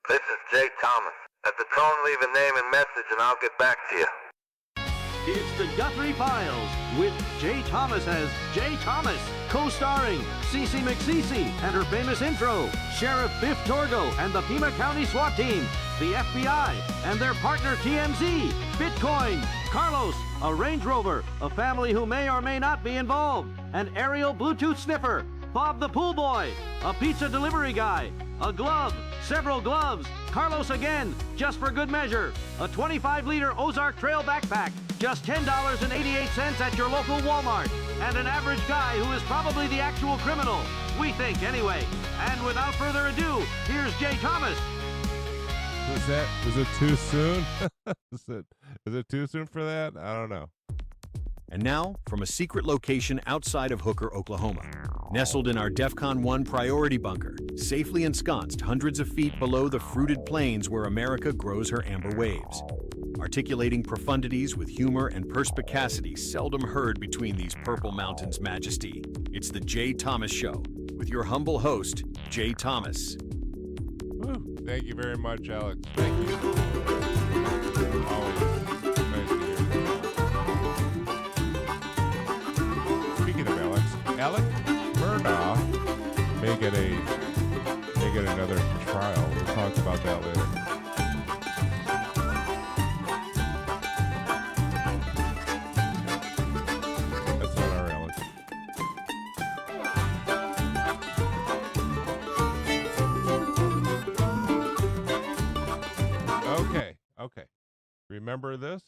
This is Jay Thomas. At the tone, leave a name and message and I'll get back to you. It's the Guthrie Files with Jay Thomas as Jay Thomas, co-starring Cece McCece and her famous intro, Sheriff Biff Torgo and the Pima County SWAT team, the FBI and their partner TMZ, Bitcoin, Carlos, a Range Rover, a family who may or may not be involved, an aerial Bluetooth sniffer, Bob the pool boy, a pizza delivery guy, a glove, several gloves, Carlos again, just for good measure, a 25-liter Ozark Trail backpack, just $10.88 at your local Walmart, and an average guy who is probably the actual criminal. We think, anyway. And without further ado, here's Jay Thomas. Is it too soon? Is it too soon for that? I don't know. And now, from a secret location outside of Hooker, Oklahoma, nestled in our DEFCON 1 priority bunker, safely ensconced hundreds of feet below the fruited plains where America grows her amber waves. Articulating profundities with humor and perspicacity seldom heard between these purple mountains' majesty, it's the Jay Thomas Show, with your humble host, Jay Thomas. Woo. Thank you very much, Alex. Thank you. Always nice to hear from you. Speaking of Alex Murdaugh may get another trial. We'll talk about that later. That's not our Alex. Okay. Remember this?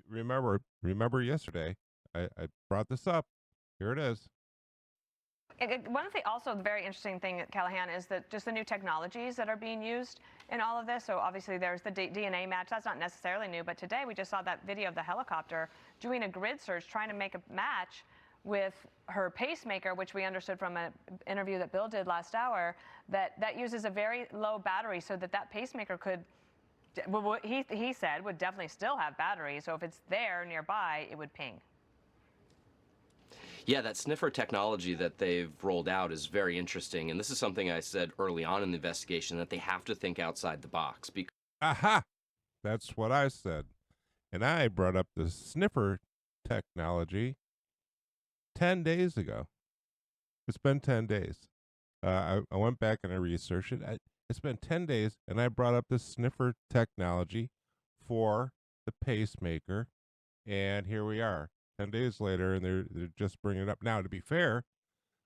Remember yesterday? I brought this up. Here it is. One of the also very interesting thing, Callahan, is that just the new technologies that are being used in all of this. So obviously there's the DNA match. That's not necessarily new, but today we just saw that video of the helicopter doing a grid search, trying to make a match with her pacemaker, which we understood from an interview that Bill did last hour, that uses a very low battery so that pacemaker could, he said, would definitely still have battery. So if it's there nearby, it would ping. Yeah, that sniffer technology that they've rolled out is very interesting, and this is something I said early on in the investigation, that they have to think outside the box. Aha! That's what I said. And I brought up the sniffer technology 10 days ago. It's been 10 days. I went back and I researched it. It's been 10 days, and I brought up the sniffer technology for the pacemaker, and here we are. 10 days later, and they're just bringing it up. Now, to be fair,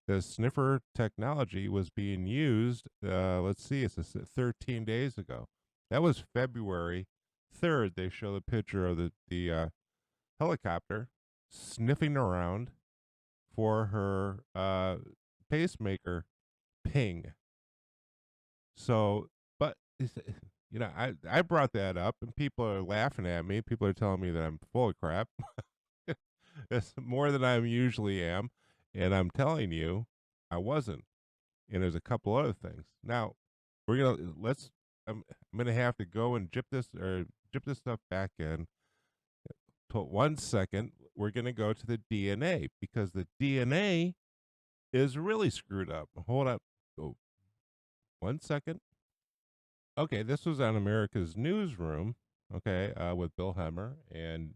the sniffer technology was being used, let's see, it's 13 days ago. That was February 3rd. They show the picture of the helicopter sniffing around for her pacemaker ping. So, but, you know, I brought that up, and people are laughing at me. People are telling me that I'm full of crap. It's more than I usually am, and I'm telling you, I wasn't. And there's a couple other things. Now, I'm gonna have to go and dip this stuff back in. Put 1 second. We're gonna go to the DNA because the DNA is really screwed up. Hold up. Oh, 1 second. Okay, this was on America's Newsroom. Okay, with Bill Hemmer and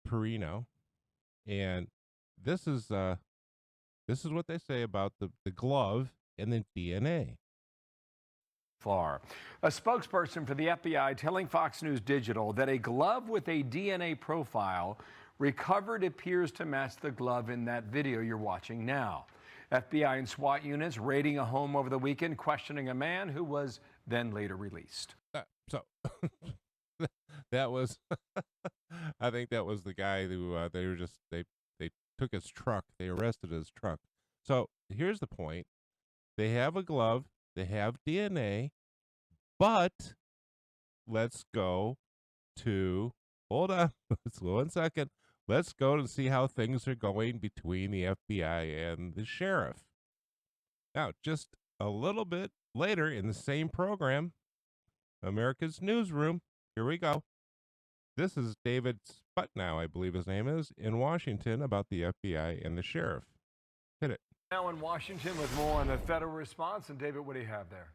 Perino, and this is what they say about the glove and the DNA. Far. A spokesperson for the FBI telling Fox News Digital that a glove with a DNA profile recovered appears to match the glove in that video you're watching now. FBI and SWAT units raiding a home over the weekend, questioning a man who was then later released. That was, I think that was the guy who they took his truck. They arrested his truck. So here's the point. They have a glove. They have DNA. But let's go to, hold on. Let's go 1 second. Let's go and see how things are going between the FBI and the sheriff. Now, just a little bit later in the same program, America's Newsroom, here we go. This is David Sputnow, I believe his name is, in Washington about the FBI and the sheriff. Hit it. Now in Washington with more on the federal response. And David, what do you have there?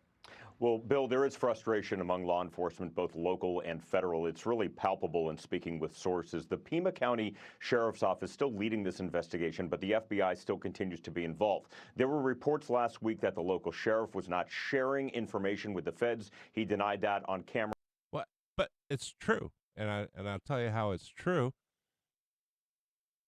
Well, Bill, there is frustration among law enforcement, both local and federal. It's really palpable in speaking with sources. The Pima County Sheriff's Office still leading this investigation, but the FBI still continues to be involved. There were reports last week that the local sheriff was not sharing information with the feds. He denied that on camera. What? But it's true, and I'll tell you how it's true.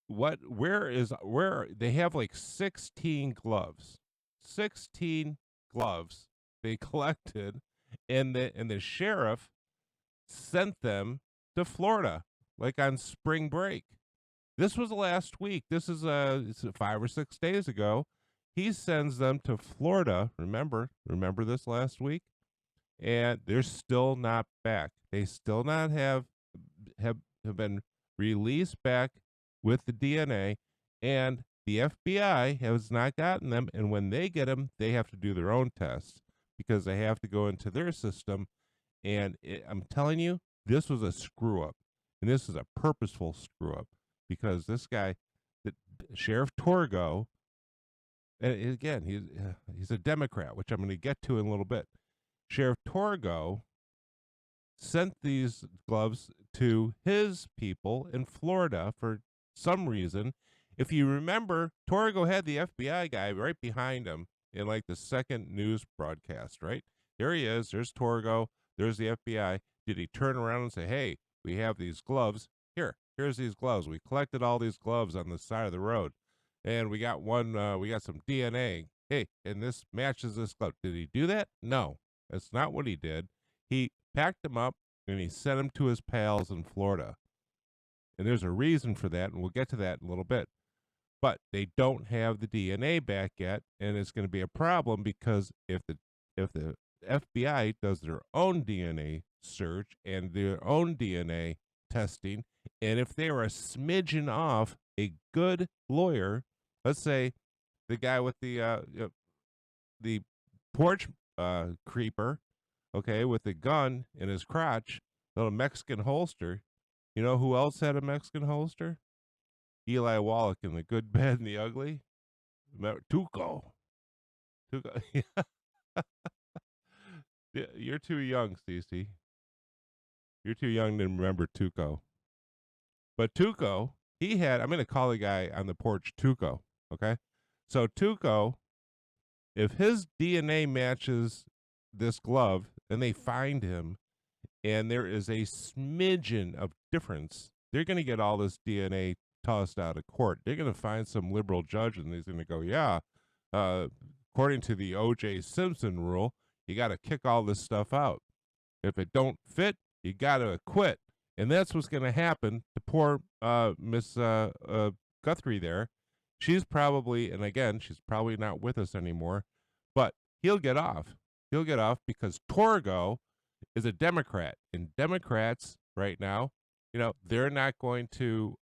Where they have like 16 gloves, 16 gloves they collected, and the sheriff sent them to Florida, like on spring break. This was last week. This is it's 5 or 6 days ago. He sends them to Florida. Remember this last week, and they're still not back. They still not have been released back with the DNA, and the FBI has not gotten them. And when they get them, they have to do their own tests, because they have to go into their system. And I'm telling you, this was a screw up, and this is a purposeful screw up, because this guy, Sheriff Torgo, and again, he's a Democrat, which I'm going to get to in a little bit. Sheriff Torgo sent these gloves to his people in Florida for some reason. If you remember, Torgo had the FBI guy right behind him in like the second news broadcast, right? There he is. There's Torgo. There's the FBI. Did he turn around and say, hey, we have these gloves. Here's these gloves. We collected all these gloves on the side of the road, and we got some DNA. Hey, and this matches this glove. Did he do that? No, that's not what he did. He packed them up, and he sent them to his pals in Florida. And there's a reason for that, and we'll get to that in a little bit. But they don't have the DNA back yet, and it's going to be a problem, because if the FBI does their own DNA search and their own DNA testing, and if they are a smidgen off, a good lawyer, let's say the guy with the porch creeper, okay, with the gun in his crotch, little Mexican holster. You know who else had a Mexican holster? Eli Wallach in The Good, Bad, and the Ugly. Tuco. Yeah, you're too young, Cece. You're too young to remember Tuco. But Tuco, I'm going to call the guy on the porch Tuco, okay? So Tuco, if his DNA matches this glove, and they find him, and there is a smidgen of difference, they're going to get all this DNA tossed out of court. They're going to find some liberal judge, and he's going to go, yeah, according to the O.J. Simpson rule, you got to kick all this stuff out. If it don't fit, you got to acquit. And that's what's going to happen to poor Miss Guthrie there. She's probably, and again, she's probably not with us anymore, but he'll get off. He'll get off because Torgo is a Democrat, and Democrats right now, they're not going to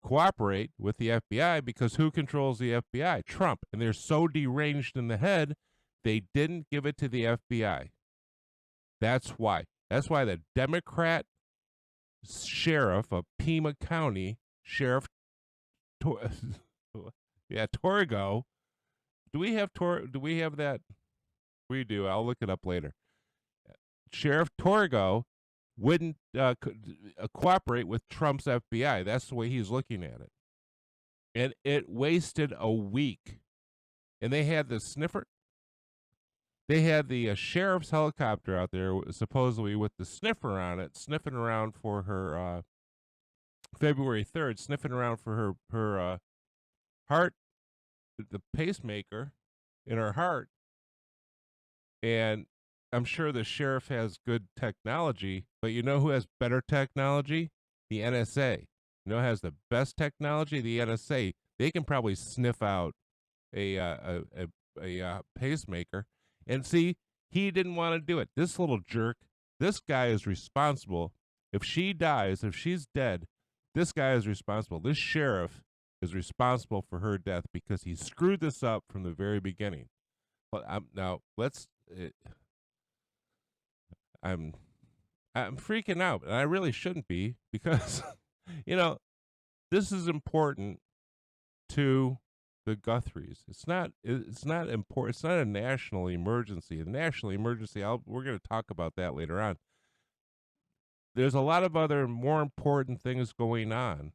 cooperate with the FBI, because who controls the FBI? Trump. And they're so deranged in the head, they didn't give it to the FBI. That's why. That's why the Democrat sheriff of Pima County, Sheriff Torgo. Do we have that? We do. I'll look it up later. Sheriff Torgo wouldn't cooperate with Trump's FBI. That's the way he's looking at it. And it wasted a week. And they had the sniffer. They had the sheriff's helicopter out there, supposedly with the sniffer on it, sniffing around for her, February 3rd, sniffing around for her heart, the pacemaker in her heart. And I'm sure the sheriff has good technology, but you know who has better technology? The NSA. You know who has the best technology? The NSA. They can probably sniff out a pacemaker. And see, he didn't want to do it. This little jerk, this guy is responsible. If she dies, if she's dead, this guy is responsible. This sheriff is responsible for her death because he screwed this up from the very beginning. But I'm freaking out, and I really shouldn't be, because, this is important to the Guthries. It's not important. It's not a national emergency. A national emergency, we're going to talk about that later on. There's a lot of other more important things going on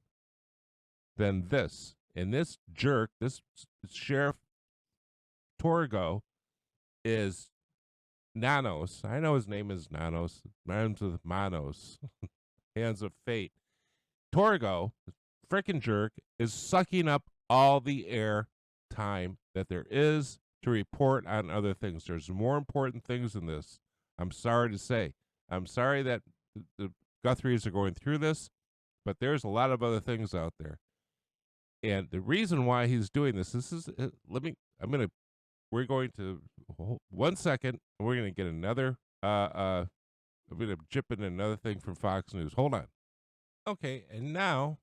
than this. And this jerk, this Sheriff Torgo, is Nanos. I know his name is Nanos. Rhymes with Manos. Hands of fate. Torgo, frickin' jerk, is sucking up all the air time that there is to report on other things. There's more important things than this. I'm sorry to say. I'm sorry that the Guthries are going through this, but there's a lot of other things out there. And the reason why he's doing this is, we're going to, 1 second, and we're going to get another, I'm going to chip in another thing from Fox News. Hold on. Okay, and now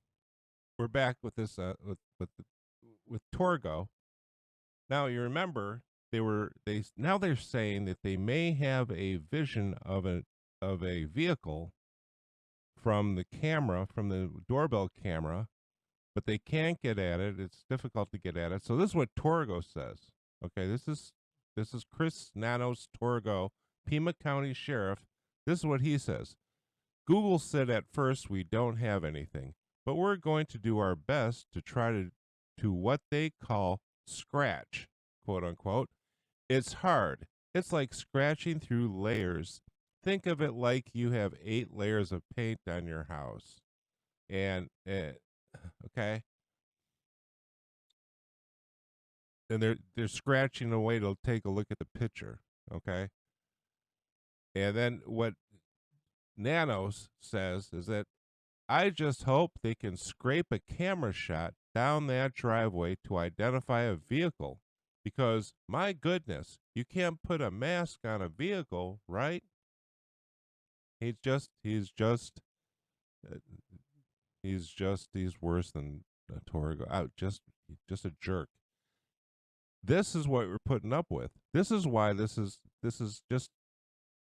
we're back with this, with Torgo. Now you remember now they're saying that they may have a vision of a vehicle from the camera, from the doorbell camera, but they can't get at it. It's difficult to get at it. So this is what Torgo says. Okay, this is Chris Nanos Torgo, Pima County Sheriff. This is what he says. Google said at first we don't have anything, but we're going to do our best to try to what they call scratch, quote unquote. It's hard. It's like scratching through layers. Think of it like you have 8 layers of paint on your house. And, okay. And they're scratching away to take a look at the picture, okay? And then what Nanos says is that I just hope they can scrape a camera shot down that driveway to identify a vehicle, because my goodness, you can't put a mask on a vehicle, right? He's worse than Torgo. Just a jerk. This is what we're putting up with. This is why this is just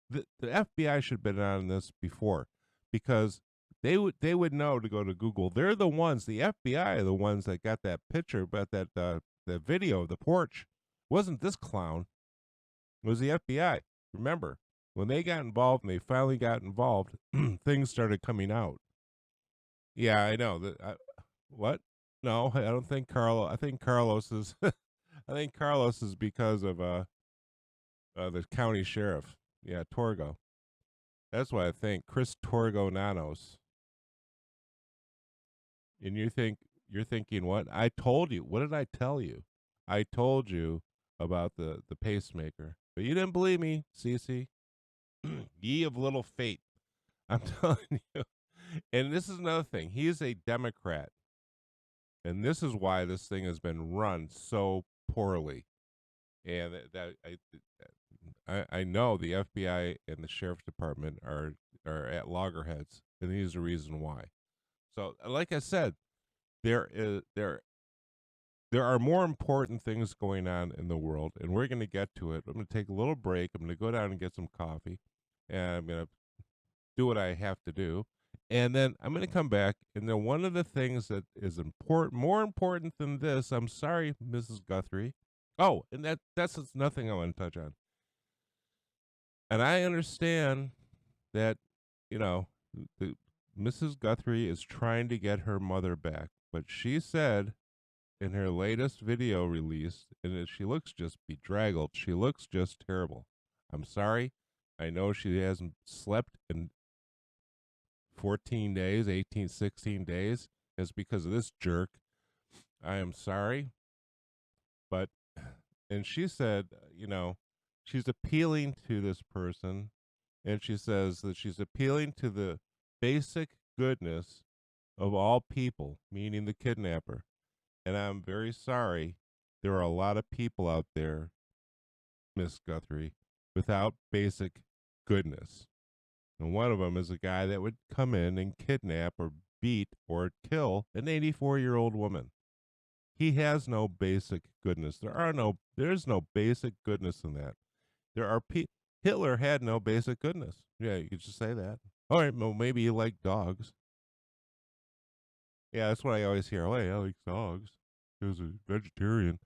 the FBI should have been on this before, because they would know to go to Google. They're the ones, the FBI are the ones that got that picture, but that the video of the porch wasn't this clown. It was the FBI. Remember, when they got involved and they finally got involved, things started coming out. Yeah, I know. What? No, I don't think Carlo. I think Carlos is. I think Carlos is because of the county sheriff. Yeah, Torgo. That's what I think. Chris Torgo Nanos. And you're thinking what? I told you. What did I tell you? I told you about the pacemaker, but you didn't believe me, Cece. Ye of little faith. I'm telling you. And this is another thing. He is a Democrat. And this is why this thing has been run so poorly. And I know the FBI and the sheriff's department are at loggerheads, and here's the reason why. So, like I said, there are more important things going on in the world, and we're going to get to it. I'm going to take a little break. I'm going to go down and get some coffee, and I'm going to do what I have to do. And then I'm going to come back, and then one of the things that is more important than this, I'm sorry, Mrs. Guthrie. Oh, and that's nothing I want to touch on. And I understand that, Mrs. Guthrie is trying to get her mother back, but she said in her latest video release, and she looks just bedraggled. She looks just terrible. I'm sorry. I know she hasn't slept in 14 days, 18, 16 days. It's because of this jerk. I am sorry. But, and she said, she's appealing to this person, and she says that she's appealing to the basic goodness of all people, meaning the kidnapper. And I'm very sorry. There are a lot of people out there, Miss Guthrie, without basic goodness. And one of them is a guy that would come in and kidnap or beat or kill an 84-year-old woman. He has no basic goodness. There's no basic goodness in that. Hitler had no basic goodness. Yeah, you could just say that. All right, well, maybe you like dogs. Yeah, that's what I always hear. Oh, yeah, I like dogs. because he's vegetarian.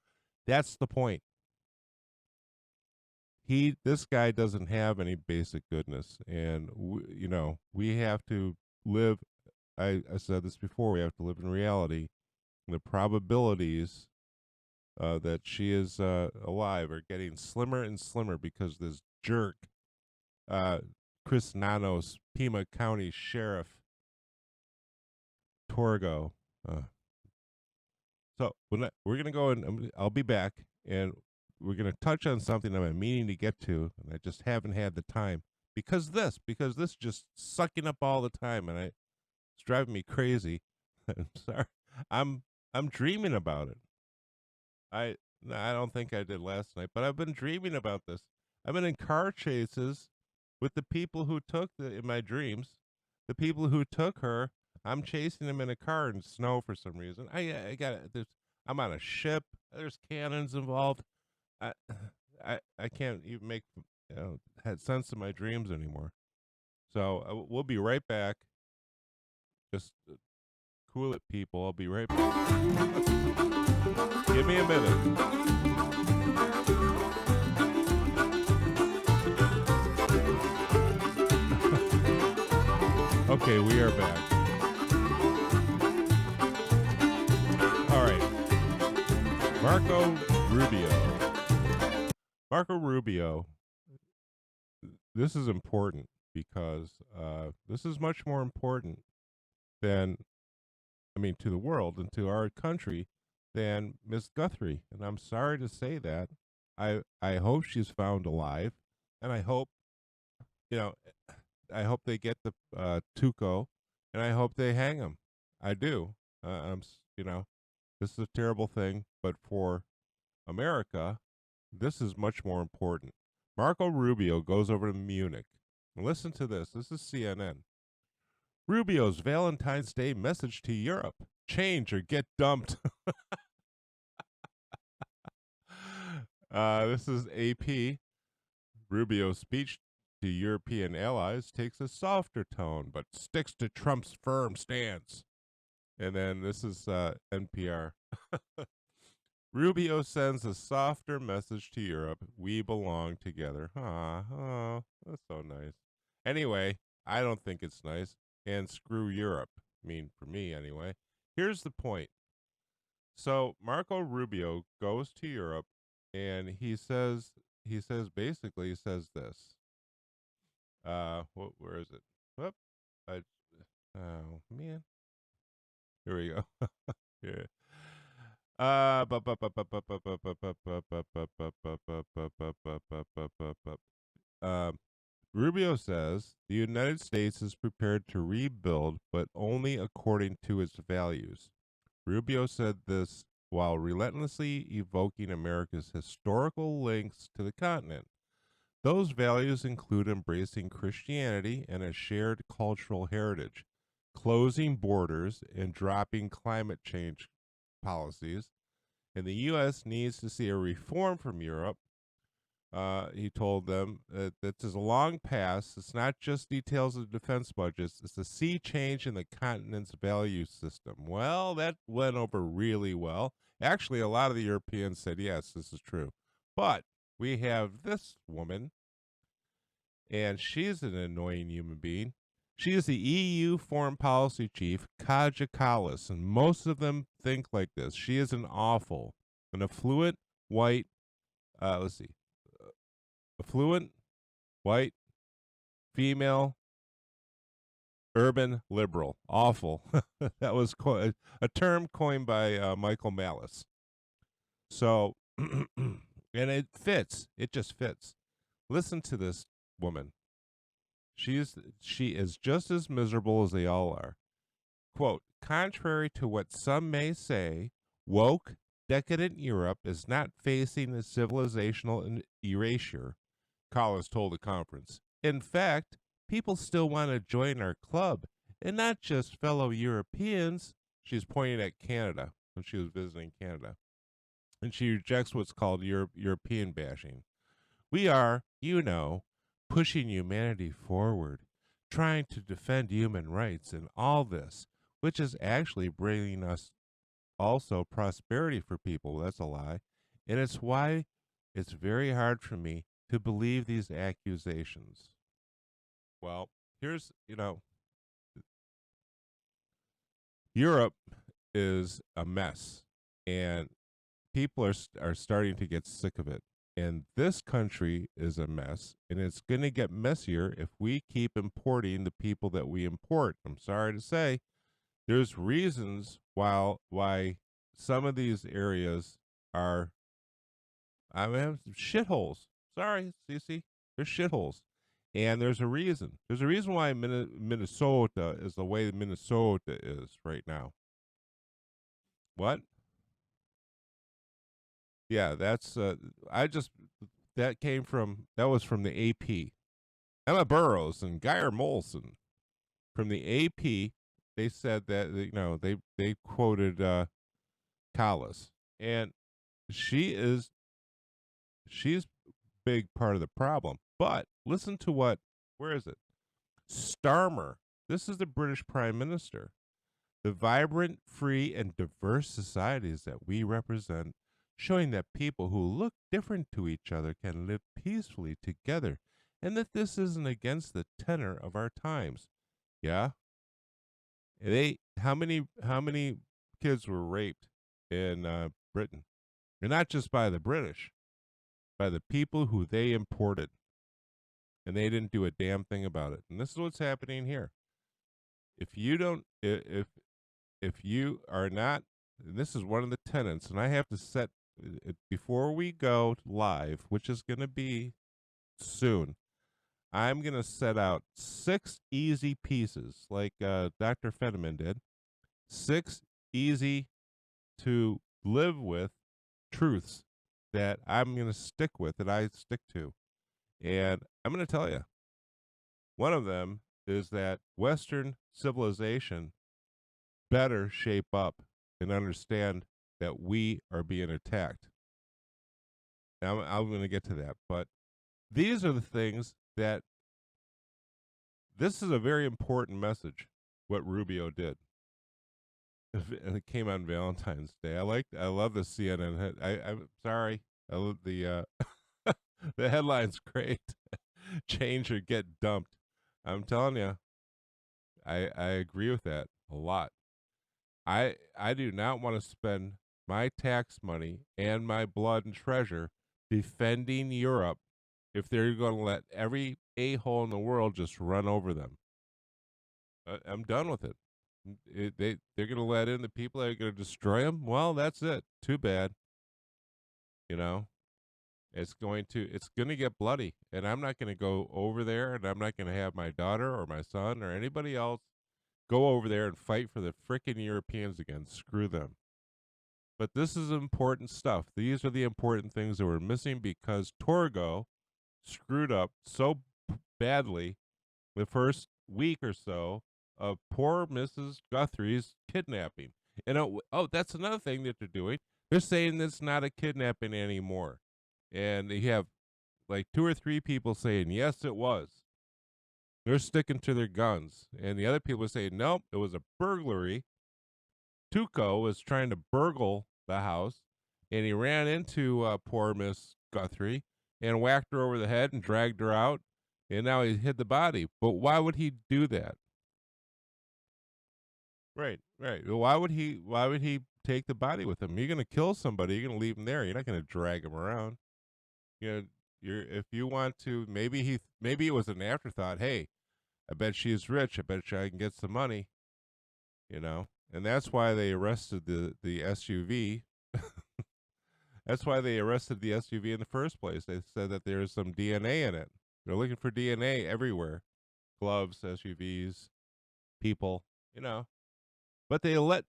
That's the point. This guy doesn't have any basic goodness, and we have to live. I said this before. We have to live in reality. The probabilities that she is alive are getting slimmer and slimmer because this jerk, Chris Nanos, Pima County Sheriff, Torgo. So we're going to go and I'll be back, and we're going to touch on something I've been meaning to get to, and I just haven't had the time because this just sucking up all the time, and it's driving me crazy. I'm sorry. I'm dreaming about it. I don't think I did last night, but I've been dreaming about this. I've been in car chases with the people who took in my dreams, the people who took her. I'm chasing them in a car in snow for some reason. I'm on a ship. There's cannons involved. I can't even make had sense of my dreams anymore. So we'll be right back. Just cool it, people. I'll be right back. Give me a minute. Okay, we are back. All right. Marco Rubio. This is important because this is much more important to the world and to our country than Miss Guthrie. And I'm sorry to say that. I hope she's found alive, and I hope they get the Tuco, and I hope they hang him. I do. This is a terrible thing, but for America, this is much more important. Marco Rubio goes over to Munich. Listen to this. This is CNN. Rubio's Valentine's Day message to Europe: change or get dumped. This is AP. Rubio's speech to European allies takes a softer tone, but sticks to Trump's firm stance. And then this is NPR. Rubio sends a softer message to Europe. We belong together. Oh, that's so nice. Anyway, I don't think it's nice. And screw Europe. For me anyway. Here's the point. So Marco Rubio goes to Europe, and he says basically this. Where is it? Whoop. Oh man. Here we go. Here. Rubio says the United States is prepared to rebuild, but only according to its values. Rubio said this while relentlessly evoking America's historical links to the continent. Those values include embracing Christianity and a shared cultural heritage, closing borders, and dropping climate change policies. And the U.S. needs to see a reform from Europe. He told them that this is a long pass. It's not just details of defense budgets. It's a sea change in the continent's value system. Well, that went over really well. Actually, a lot of the Europeans said, yes, this is true. But we have this woman, and she's an annoying human being. She is the EU foreign policy chief, Kaja Kallas, and most of them think like this. She is an affluent, white, affluent, white, female, urban liberal. Awful. That was a term coined by Michael Malice. So, and it fits. It just fits. Listen to this woman. She is just as miserable as they all are. Quote, contrary to what some may say, woke, decadent Europe is not facing a civilizational erasure, Collins told the conference. In fact, people still want to join our club, and not just fellow Europeans. She's pointing at Canada when she was visiting Canada. And she rejects what's called European bashing. We are, pushing humanity forward, trying to defend human rights and all this, which is actually bringing us also prosperity for people. That's a lie. And it's why it's very hard for me to believe these accusations. Well, here's, Europe is a mess, and people are starting to get sick of it. And this country is a mess, and it's going to get messier if we keep importing the people that we import. I'm sorry to say, there's reasons why some of these areas are, I mean, shitholes. Sorry, Cece, they're shitholes. And there's a reason. There's a reason why Minnesota is the way that Minnesota is right now. What? Yeah, that's that was from the AP. Emma Burrows and Geyer Molson from the AP. They said that they quoted Collis, and she's big part of the problem. But listen to where is it? Starmer. This is the British Prime Minister. The vibrant, free, and diverse societies that we represent, showing that people who look different to each other can live peacefully together, and that this isn't against the tenor of our times. Yeah? How many kids were raped in Britain? And not just by the British, by the people who they imported. And they didn't do a damn thing about it. And this is what's happening here. If you are not, and this is one of the tenets, and I have to set before we go live, which is going to be soon, I'm going to set out 6 easy pieces, like Dr. Fenneman did, 6 easy to live with truths that I'm going to stick with, that I stick to. And I'm going to tell you, one of them is that Western civilization better shape up and understand that we are being attacked. Now, I'm going to get to that, but these are the things that, this is a very important message, what Rubio did. And it came on Valentine's Day. I love the CNN. I'm sorry. I love the the headline's great. Change or get dumped. I'm telling you, I agree with that a lot. I do not want to spend my tax money and my blood and treasure defending Europe if they're going to let every a-hole in the world just run over them. I'm done with it. They're going to let in the people that are going to destroy them. Well, that's it. Too bad. It's going to get bloody, and I'm not going to go over there, and I'm not going to have my daughter or my son or anybody else go over there and fight for the frickin' Europeans again. Screw them. But this is important stuff. These are the important things that were missing because Torgo screwed up so badly the first week or so of poor Mrs. Guthrie's kidnapping. And that's another thing that they're doing. They're saying it's not a kidnapping anymore. And you have like 2 or 3 people saying, yes, it was. They're sticking to their guns. And the other people say, nope, it was a burglary. Tuco was trying to burgle the house, and he ran into poor Miss Guthrie and whacked her over the head and dragged her out, and now he hid the body. But why would he do that? Right. Well, why would he take the body with him? You're going to kill somebody. You're going to leave him there. You're not going to drag him around. If you want to, maybe it was an afterthought. Hey, I bet she's rich. I bet I can get some money. And that's why they arrested the SUV. That's why they arrested the SUV in the first place. They said that there's some DNA in it. They're looking for DNA everywhere. Gloves, SUVs, people, But they let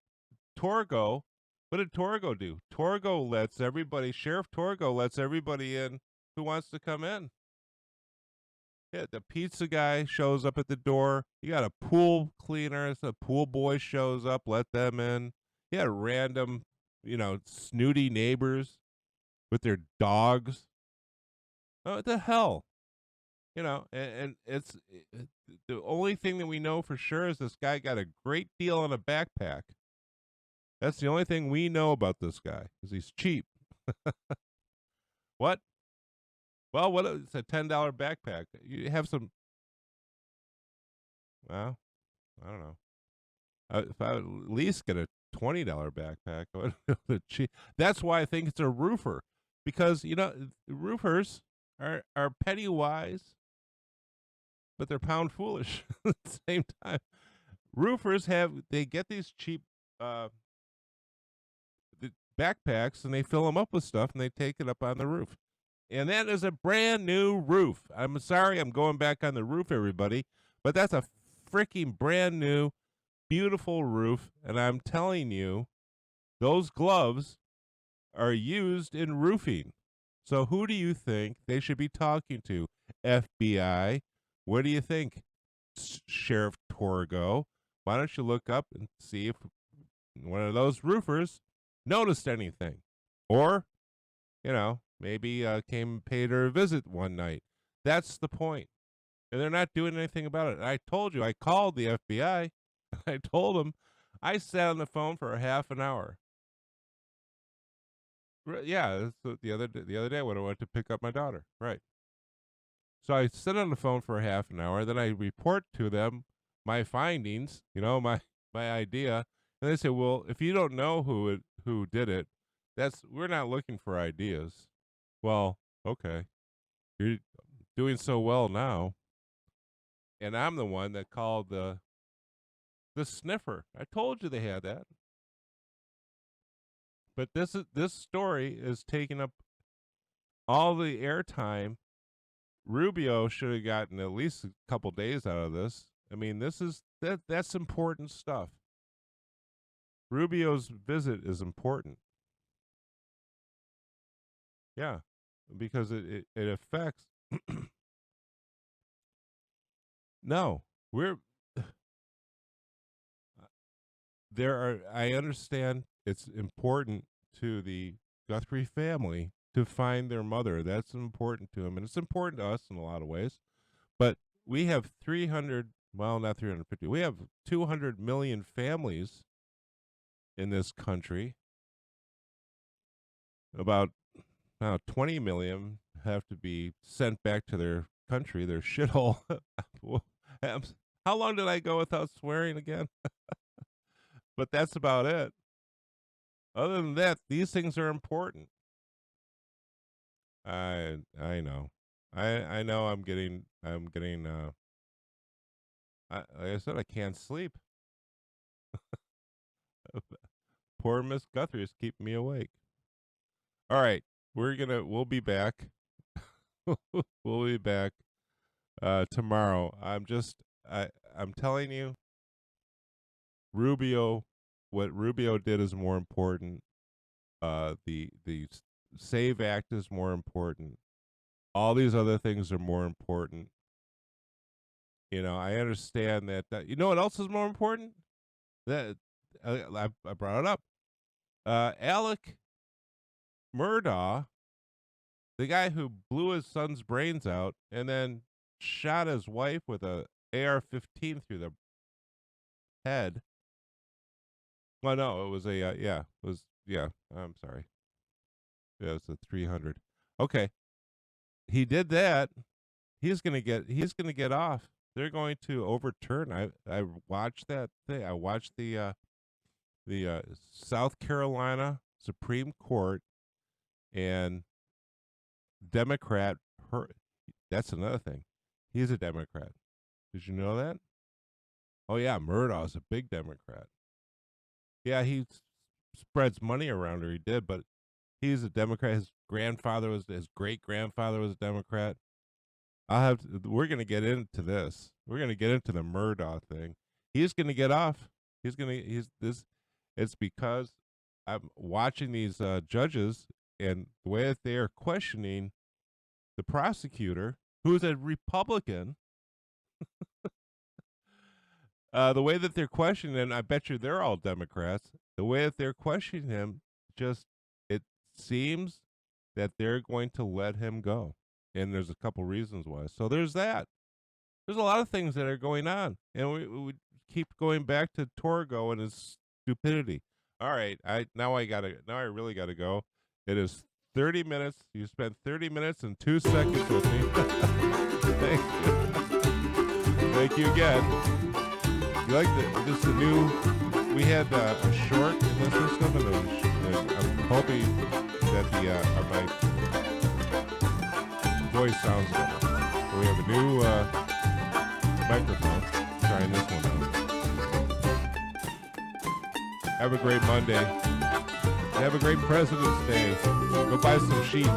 Torgo, what did Torgo do? Sheriff Torgo lets everybody in who wants to come in. Yeah, the pizza guy shows up at the door. You got a pool cleaner, a pool boy shows up, let them in. You got random, snooty neighbors with their dogs. Oh, what the hell? And it's the only thing that we know for sure is this guy got a great deal on a backpack. That's the only thing we know about this guy, is he's cheap. What? Well, what? It's a $10 backpack. You have some. Well, I don't know. If I would at least get a $20 backpack, I would be able to cheap. That's why I think it's a roofer, because roofers are petty wise, but they're pound foolish at the same time. Roofers they get these cheap the backpacks and they fill them up with stuff and they take it up on the roof. And that is a brand new roof. I'm sorry I'm going back on the roof, everybody, but that's a freaking brand new, beautiful roof. And I'm telling you, those gloves are used in roofing. So who do you think they should be talking to? FBI? What do you think? Sheriff Torgo? Why don't you look up and see if one of those roofers noticed anything? Or, maybe came and paid her a visit one night. That's the point. And they're not doing anything about it. And I told you, I called the FBI. I told them. I sat on the phone for a half an hour. Yeah, the other day when I went to pick up my daughter. Right. So I sit on the phone for a half an hour. Then I report to them my findings, my idea. And they say, well, if you don't know who did it, we're not looking for ideas. Well, okay. You're doing so well now. And I'm the one that called the sniffer. I told you they had that. But this story is taking up all the airtime. Rubio should have gotten at least a couple days out of this. I mean, that's important stuff. Rubio's visit is important. Yeah, because it affects. No, I understand it's important to the Guthrie family to find their mother. That's important to them, and it's important to us in a lot of ways. But we have 300, well, not 350, we have 200 million families in this country. About 20 million have to be sent back to their country, their shithole. How long did I go without swearing again? But that's about it. Other than that, these things are important. I know. I know I'm getting like I said, I can't sleep. Poor Miss Guthrie is keeping me awake. All right. We'll be back. We'll be back tomorrow. I'm telling you, what Rubio did is more important. The SAVE Act is more important. All these other things are more important. I understand that. You know what else is more important? That I brought it up. Alec Murdaugh, the guy who blew his son's brains out and then shot his wife with a AR-15 through the head. Well, no, it was I'm sorry. Yeah, it's a 300. Okay. He did that. He's gonna get off. They're going to overturn. I watched that thing. I watched the South Carolina Supreme Court, and Democrat. That's another thing. He's a Democrat. Did you know that? Oh yeah, Murdaugh's a big Democrat. Yeah, he spreads money around her. He did, but he's a Democrat. His great grandfather was a Democrat. We're going to get into this. We're going to get into the Murdaugh thing. He's going to get off. It's because I'm watching these judges and the way that they are questioning the prosecutor, who is a Republican. The way that they're questioning him, I bet you they're all Democrats. The way that they're questioning him, it seems that they're going to let him go. And there's a couple reasons why. So there's that. There's a lot of things that are going on. And we keep going back to Torgo and his stupidity. All right. Now I really gotta go. It is 30 minutes. You spent 30 minutes and 2 seconds with me. Thank you. Thank you again. You like this the new? We had a short in the system, and I'm hoping that my voice sounds better. So we have a new microphone. Trying this one out. Have a great Monday. Have a great President's Day. Go buy some sheets.